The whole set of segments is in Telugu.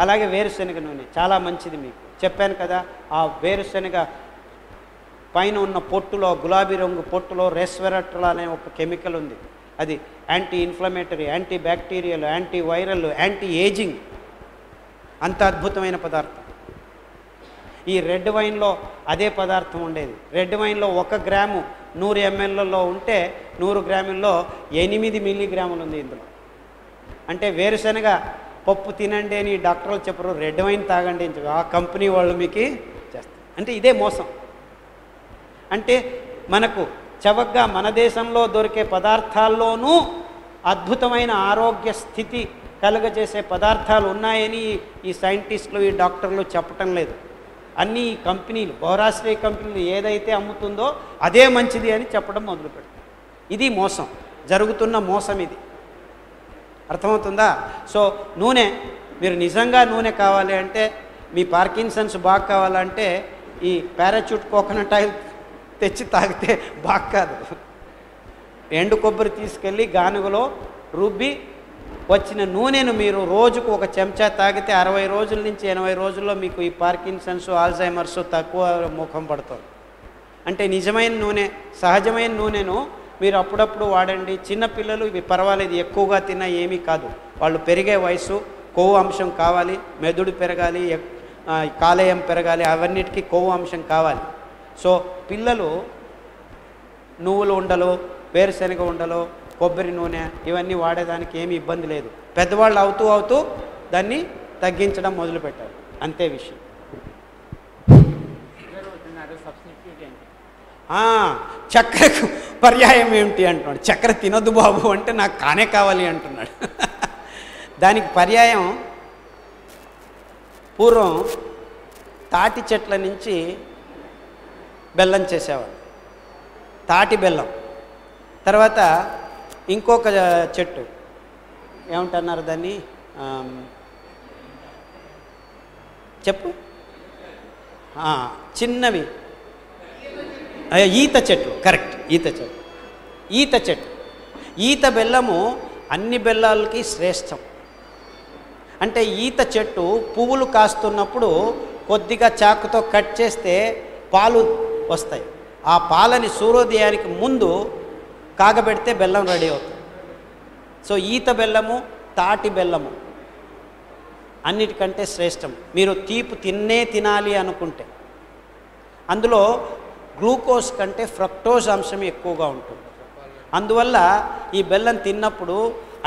అలాగే వేరుశనగ నూనె చాలా మంచిది. మీకు చెప్పాను కదా, ఆ వేరుశనగ పైన ఉన్న పొట్టులో, గులాబీ రంగు పొట్టులో రెస్వెరాట్రాల్ అనే ఒక కెమికల్ ఉంది. అది anti inflammatory, anti bacterial, anti viral, anti ageing, అంత అద్భుతమైన పదార్థం. ఈ రెడ్ వైన్లో అదే పదార్థం ఉండేది. రెడ్ వైన్లో 1 గ్రాము 100 mlలో ఉంటే 100 గ్రాముల్లో 8 మిల్లీగ్రాములు ఉంది ఇందులో. అంటే వేరుశనగ పప్పు తినండి అని డాక్టర్లు చెప్పరు, రెడ్ వైన్ తాగండి అని చెప్పి ఆ కంపెనీ వాళ్ళు మీకు చేస్తారు. అంటే ఇదే మోసం. అంటే మనకు చవకగా మన దేశంలో దొరికే పదార్థాల్లోనూ అద్భుతమైన ఆరోగ్య స్థితి కలుగజేసే పదార్థాలు ఉన్నాయని ఈ సైంటిస్టులు, ఈ డాక్టర్లు చెప్పటం లేదు. అన్ని కంపెనీలు, బహురాష్ట్రీయ కంపెనీలు ఏదైతే అమ్ముతుందో అదే మంచిది అని చెప్పడం మొదలుపెడతారు. ఇది మోసం, జరుగుతున్న మోసం ఇది. అర్థమవుతుందా? సో నూనె, మీరు నిజంగా నూనె కావాలి అంటే, మీ పార్కిన్సన్స్ బాగా కావాలంటే ఈ పారాచూట్ కోకోనట్ ఆయిల్ తెచ్చి తాగితే బాగా కాదు. ఎండు కొబ్బరి తీసుకెళ్ళి గానుగలో రుబ్బి వచ్చిన నూనెను మీరు రోజుకు 1 చెంచా తాగితే 60 రోజుల నుంచి 80 రోజుల్లో మీకు ఈ పార్కిన్సన్స్, ఆల్జైమర్స్ తక్కువ ముఖం పడుతుంది. అంటే నిజమైన నూనె, సహజమైన నూనెను మీరు అప్పుడప్పుడు వాడండి. చిన్నపిల్లలు ఇవి పర్వాలేదు, ఎక్కువగా తిన్నా ఏమీ కాదు. వాళ్ళు పెరిగే వయసు, కొవ్వు అంశం కావాలి, మెదడు పెరగాలి, కాలేయం పెరగాలి, అవన్నిటికీ కొవ్వు అంశం కావాలి. సో పిల్లలు నువ్వులు ఉండలు, వేరుశనగ ఉండలు, కొబ్బరి నూనె ఇవన్నీ వాడేదానికి ఏమీ ఇబ్బంది లేదు. పెద్దవాళ్ళు అవుతూ దాన్ని తగ్గించడం మొదలుపెట్టారు, అంతే విషయం. చక్కెరకు పర్యాయం ఏమిటి అంటున్నాడు. చక్కెర తినొద్దు బాబు అంటే నాకు కానే కావాలి అంటున్నాడు. దానికి పర్యాయం పూర్వం తాటి చెట్ల నుంచి బెల్లం చేసేవాడు, తాటి బెల్లం. తర్వాత ఇంకొక చెట్టు ఏమంటున్నారు దాన్ని, చెప్పు, చిన్నవి ఈత చెట్లు, కరెక్ట్, ఈత చెట్టు. ఈత బెల్లము అన్ని బెల్లాలకి శ్రేష్టం. అంటే ఈత చెట్టు పువ్వులు కాస్తున్నప్పుడు కొద్దిగా చాకుతో కట్ చేస్తే పాలు వస్తాయి. ఆ పాలని సూర్యోదయానికి ముందు కాగబెడితే బెల్లం రెడీ అవుతుంది. సో ఈత బెల్లము, తాటి బెల్లము అన్నిటికంటే శ్రేష్టం. మీరు తీపి తినాలి అనుకుంటే అందులో గ్లూకోజ్ కంటే ఫ్రక్టోజ్ అంశం ఎక్కువగా ఉంటుంది. అందువల్ల ఈ బెల్లం తిన్నప్పుడు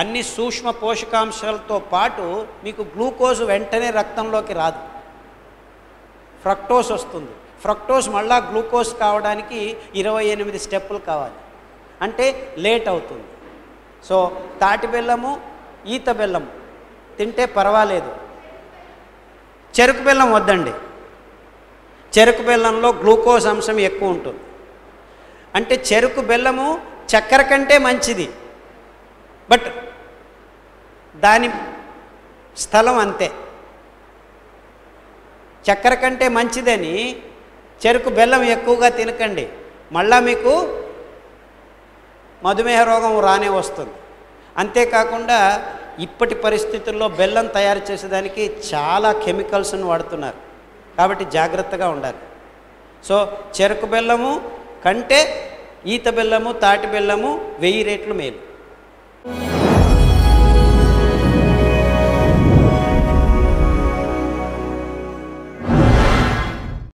అన్ని సూక్ష్మ పోషకాంశాలతో పాటు మీకు గ్లూకోజ్ వెంటనే రక్తంలోకి రాదు, ఫ్రక్టోజ్ వస్తుంది. ఫ్రక్టోజ్ మళ్ళా గ్లూకోజ్ కావడానికి 28 స్టెప్పులు కావాలి, అంటే లేట్ అవుతుంది. సో తాటి బెల్లము, ఈత బెల్లము తింటే పర్వాలేదు. చెరుకు బెల్లం వద్దండి, చెరుకు బెల్లంలో గ్లూకోజ్ అంశం ఎక్కువ ఉంటుంది. అంటే చెరుకు బెల్లము చక్కెర కంటే మంచిది, బట్ దాని స్థలం అంతే. చక్కెర కంటే మంచిదని చెరుకు బెల్లం ఎక్కువగా తినకండి, మళ్ళా మీకు మధుమేహ రోగం రానే వస్తుంది. అంతేకాకుండా ఇప్పటి పరిస్థితుల్లో బెల్లం తయారు చేసేదానికి చాలా కెమికల్స్ను వాడుతున్నారు, కాబట్టి జాగ్రత్తగా ఉండాలి. సో చెరుకు బెల్లము కంటే ఈత బెల్లము, తాటి బెల్లము 1000 రెట్లు మేలు.